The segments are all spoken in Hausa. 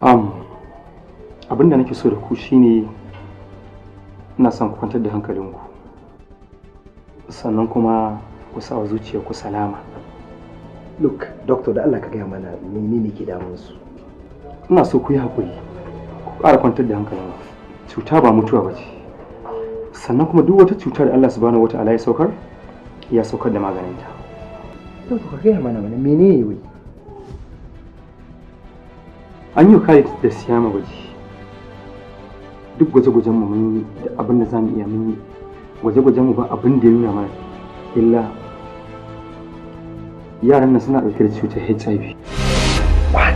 Abin da nake so da ku shine ina son ku kwantar da hankalinku sannan kuma ku sa wa zuciyarku salama. Look, doctor, da Allah ka gaya mana menene ke damun su. Ina so ku yi haƙuri, ku ƙara kwantar da hankalinku. Cuta ba mutuwa ba ce. Sannan kuma duk wata cutar da Allah subhanahu wata'ala ya saukar da maganinta. Doctor, ka gaya mana menene wai? An yi Khalid da Siyama gwaji. Duk gwaje-gwajen mu mun yi da abin da zamu iya mun yi. Gwaje-gwajen mu ba abin da ya nuna mana illa yaran nan suna ɗauke da cutar HIV. What?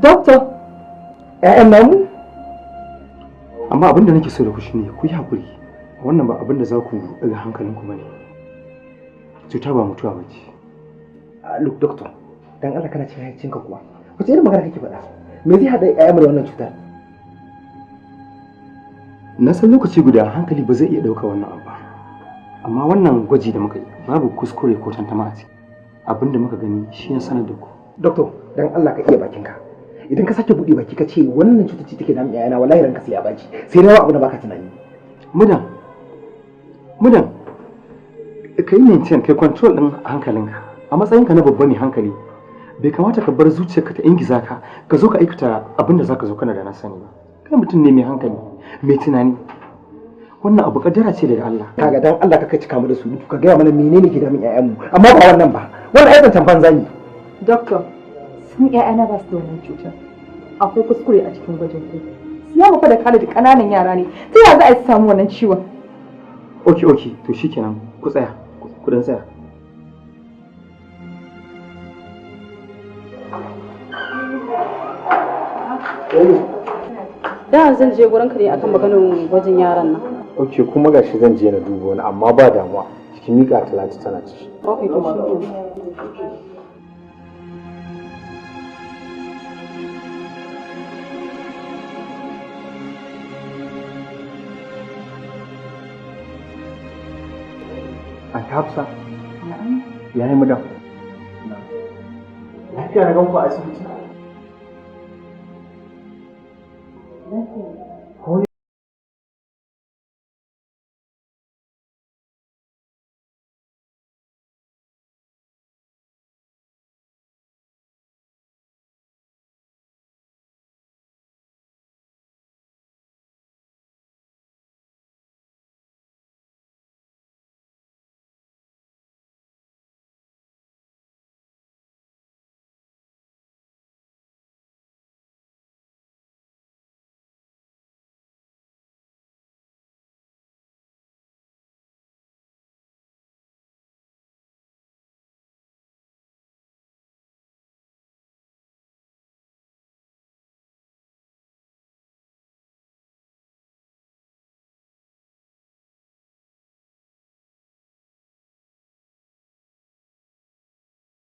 Doctor, ƴaƴan namu? Amma abin da nake so da ku shine ku yi haƙuri. Wannan ba abin da za ku ɗaga hankalinku ba ne. Cuta ba mutuwa ba ce. Look, doctor, dan Allah kana cin hayyacinka kuwa. Wace irin magana kake faɗa? Me zai haɗa ƴaƴanmu da wannan cutar? Na san lokaci guda hankali ba zai iya ɗauka wannan abu ba. Amma wannan gwaji da muka yi babu kuskure ko tantama a ciki. Abin da muka gani shi ya sanar da ku. Doctor, dan Allah ka iya bakinka. Idan ka sake buɗe baki ka ce wannan cutar ce take damun ƴaƴana, wallahi ranka sai ya baci. Sai na abu da baka tunani. Mudan, ka yi maintain, kai control ɗin hankalinka. A matsayinka na babba mai hankali, bai kamata ka bar zuciyarka ta ingiza ka zo ka aikata abin da za ka zo kana da na sani ba. Kai mutum ne mai hankali, mai tunani. Wannan abu kaddara ce daga Allah. Kaga dan Allah ka cika mu da surutu, ka gaya mana menene ke damun ƴaƴanmu, amma ba wannan ba. Wannan aikin tamban zani. Doctor, sun ƴaƴana ba su da wannan cutar. Akwai kuskure a cikin gwajin ku. Siyama fa da Khalid ƙananan yara ne. Ta yaya za a samu wannan ciwon? Okay, to shikenan, ku tsaya. Ku dan tsaya. Da zan je gurin ka ne akan maganin gwajin yaran nan. Ok, kuma gashi zan je na duba wani, amma ba damuwa. Ki mika Talatu tana ci. Ok, to shi. An Hafsa? Ya yi mudan. Lafiya na gan ku a asibiti?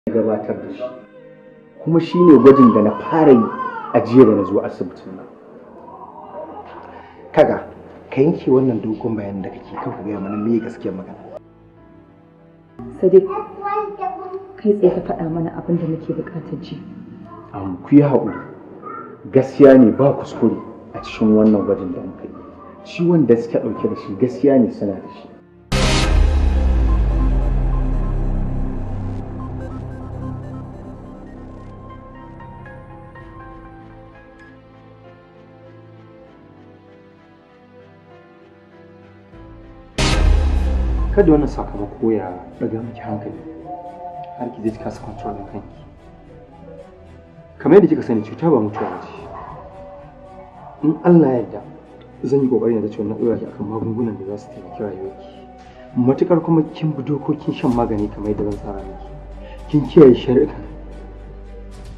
Gabatar da shi kuma shi ne gwajin da na fara yi a jiya da na zo asibitin nan. Kaga ka yanke wannan dogon bayanin da kake kan ku gaya mana me gaskiyar magana. Sadiq, kai tsaye ka faɗa mana abin da muke buƙatar ji. Ku yi haƙuri, gaskiya ne ba kuskure a cikin wannan gwajin da muka yi. Ciwon da suke ɗauke da shi gaskiya ne suna da shi. Kada wannan sakamako ya daga miki hankali har ki je ki kasa control din kanki. Kamar yadda kika sani cuta ba mutuwa ba ce. In Allah ya yarda zan yi kokarin da cewa na dora ki akan magungunan da za su taimaki rayuwarki. Matukar kuma kin bi dokokin shan magani kamar yadda zan tsara miki. Kin kiyaye shari'a.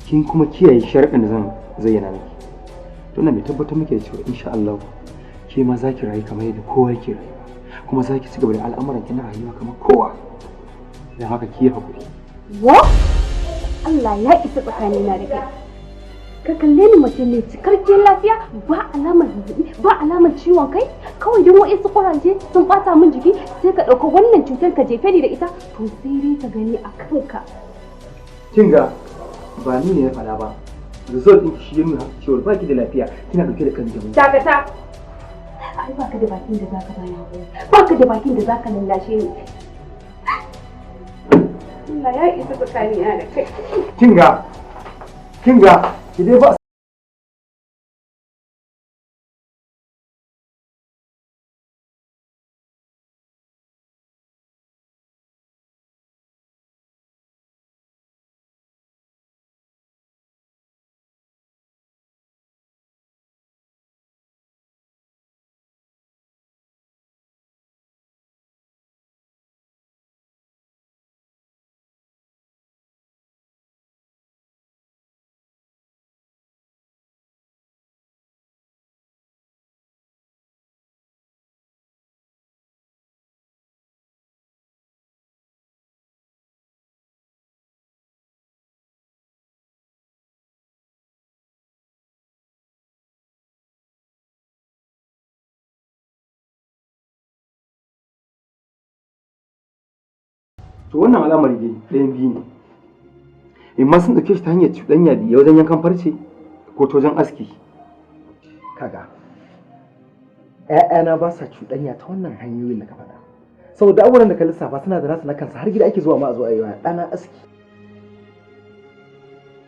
Kin kuma kiyaye shari'an da zan zayyana miki. To na mai tabbatar miki da cewa insha Allah ke ma za ki rayu kamar yadda kowa yake rayuwa. Kuma za ki ci gaba da al'amuran ki na rayuwa kamar kowa. Don haka ki yi haƙuri. Wa? Allah ya isa tsakanina da kai. Ka kalle ni mace mai cikakken lafiya, ba alamar zazzabi, ba alamar ciwon kai, kawai don wa'insu ƙuraje sun ɓata min jiki sai ka ɗauka wannan cutar ka jefe ni da ita, to sai dai ka gani a kanka. kin ga ba ni ne ya faɗa ba, result ɗin shi ya nuna cewa ba ki da lafiya, kina ɗauke da kan jami'a. Dakata! Ai baka da bakin da zaka bani hakuri, baka da bakin da zaka lallashe ni. Allah ya isa tsakanina da kai. Kin ga ki dai ba to wannan al'amari dai ɗayan biyu ne, in ma sun ɗauke shi ta hanyar cuɗanya da wajen yankan farce ko ta wajen aski. Kaga ƴaƴana ba sa cuɗanya ta wannan hanyoyin da ka faɗa, saboda abubuwan da ka lissafa suna da nasu na kansa, har gida ake zuwa ma a zo a yi wa ɗana aski.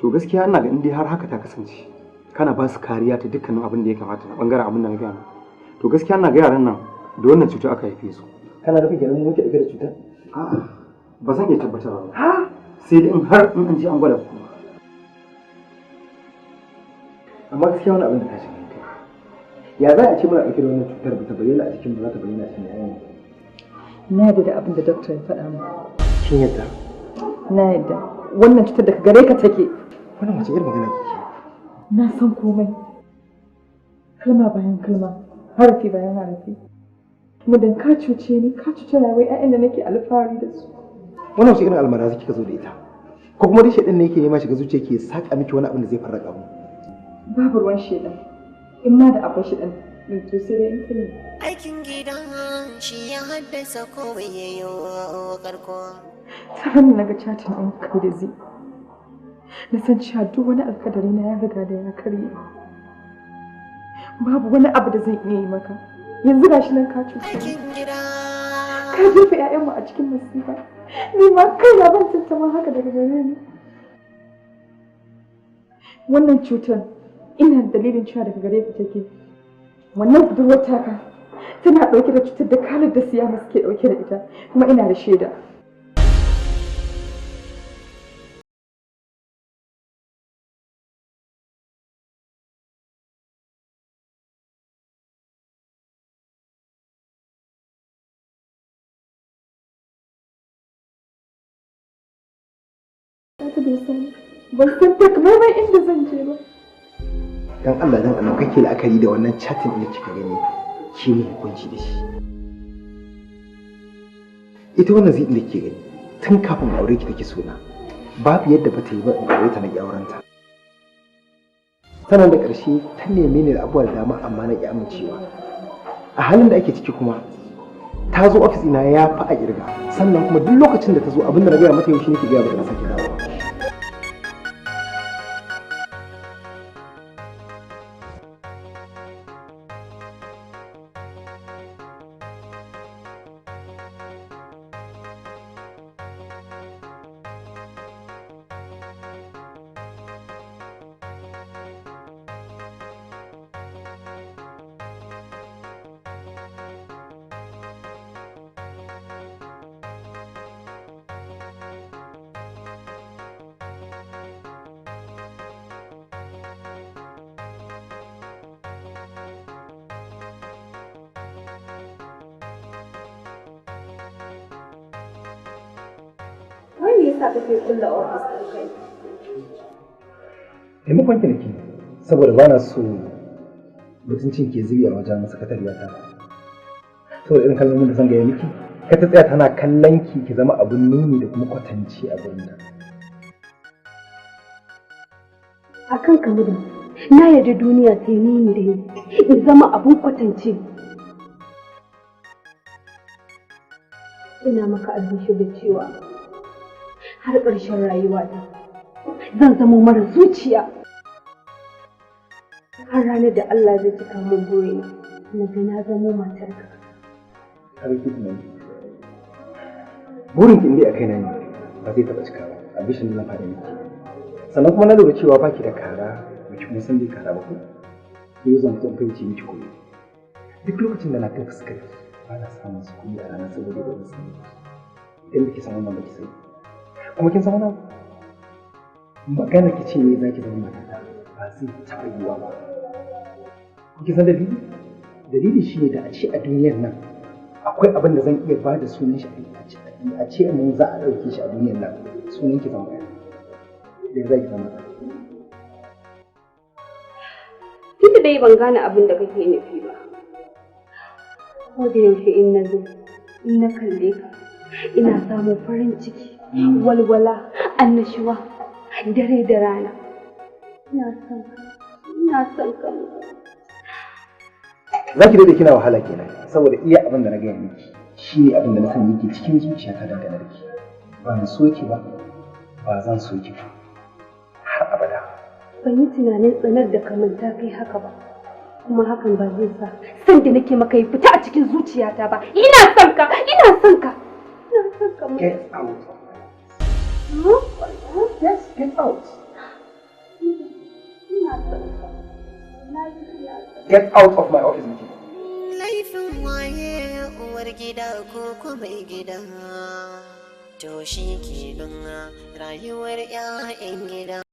To gaskiya ina ga in dai har haka ta kasance kana ba su kariya ta dukkanin abin da ya kamata na bangaren abin da na gaya, to gaskiya ina ga yaran nan da wannan cuta aka haife su. Kana nufin kenan mun ke ɗauke da cutar? A'a, ba zan iya tabbatarwa ba. Ha? Sai dai in har in an ji an gwada ku. Amma gaskiya wani abin da tashin hankali. Ya za a ce muna ɗauke da wannan cutar ba ta bayyana a jikin ba za ta bayyana a cikin yayin? Na yarda da abin da doktor ya faɗa min. Kin yadda? Na yarda. Wannan cutar daga gare ka take. Wannan wace irin magana kike? Na san komai. Kalma bayan kalma, harafi bayan harafi. Kuma dan ka cuce ni, ka cuce rayuwar ƴaƴan da nake alfahari da su. Wannan wace irin almara kika zo da ita? Ko kuma dai shedan ne yake nema shiga zuciya ke saka miki wani abin da zai farraka mu? Babu ruwan shedan. In ma da akwai shedan, din to sai dai in kai. Aikin gidan shi ya haddasa kowai yayo karko. Sahan na ga chatin ɗin kai da zai. Na san cewa duk wani alkadari na ya riga da ya karye. Babu wani abu da zan iya yi maka. Yanzu gashi nan ka cuce ni. Ka jefa 'ya'yanmu a cikin masifa. Ni ma kaina ban tattama haka daga gare ni. Wannan cutar ina da dalilin cewa daga gare ka take. Wannan budurwar taka tana ɗauke da cutar da Khalid da Siyama suke ɗauke da ita, kuma ina da shaida. Ban san takamaiman inda zan je ba. Dan Allah dan Allah kake la'akari da wannan chatin da kika gani ki mu hukunci da shi. Ita wannan zai da kike gani tun kafin aure ki take sona. Babu yadda ba ta yi ba in aure ta na aurenta. Sanan da ƙarshe ta neme ni da abubuwa da dama amma na ki amincewa. A halin da ake ciki kuma ta zo ofis ina ya fi a kirga, sannan kuma duk lokacin da ta zo abin da na gaya mata yau shi nake gaya mata na sake dawowa. Wai me yasa kake kulla ofis ɗin kai? Taimakon ki nake saboda ba na so mutuncin ke zubi a wajen sakatariya ta. Saboda irin kalmomin da zan gaya miki, ka ta tsaya tana kallon ki zama abun nuni da kuma kwatanci a gurin ta. A kan kamuda, na yarda duniya sai nuni da ni, in zama abun kwatance. Ina maka albishir da cewa har ƙarshen rayuwata zan zama mara zuciya har ranar da Allah zai cika min burina na ga na zama matarka. Har ki tunani. Burin ki indai a kaina ne ba zai taɓa cika ba. Abishin da zan fara miki. Sannan kuma na lura cewa baki da kara, baki kuma san dai kara ba ko? Yau zan fito fahimci miki komai. Duk lokacin da na kai fuskar ba na samun sukuni a ranar saboda ba san idan biki san wannan baki sai. Kuma kin san wannan magana ki ce ne zaki zama matata ba zai taɓa yiwuwa ba. Kin san dalili? Dalili shi ne da a ce a duniyar nan akwai abin da zan iya ba da sunan shi a ce mun za a ɗauke shi a duniyar nan sunan ki zama ɗaya. Da zai zama ɗaya. Duk dai ban gane abin da kake nufi ba. Ko da yaushe in na zo, in na kalle ka, ina samun farin ciki, walwala, annashuwa, dare da rana. Ina son ka. Za ki daɗe kina wahala kenan saboda iya abin da na gaya miki shi ne abin da na san yake cikin zuciyata dangane da ki. Ba na so ki ba, ba zan so ki ba. Har abada. Ban yi tunanin tsanar da kamanta kai haka ba. Kuma hakan ba zai sa san da nake maka yi fita a cikin zuciyata ba. Ina son ka. Get out. Yes, get out. Ina son ka. Get out of my office, Miki. Laifin waye uwar gida ko kuma gida, to shi ke rayuwar 'ya'yan gida.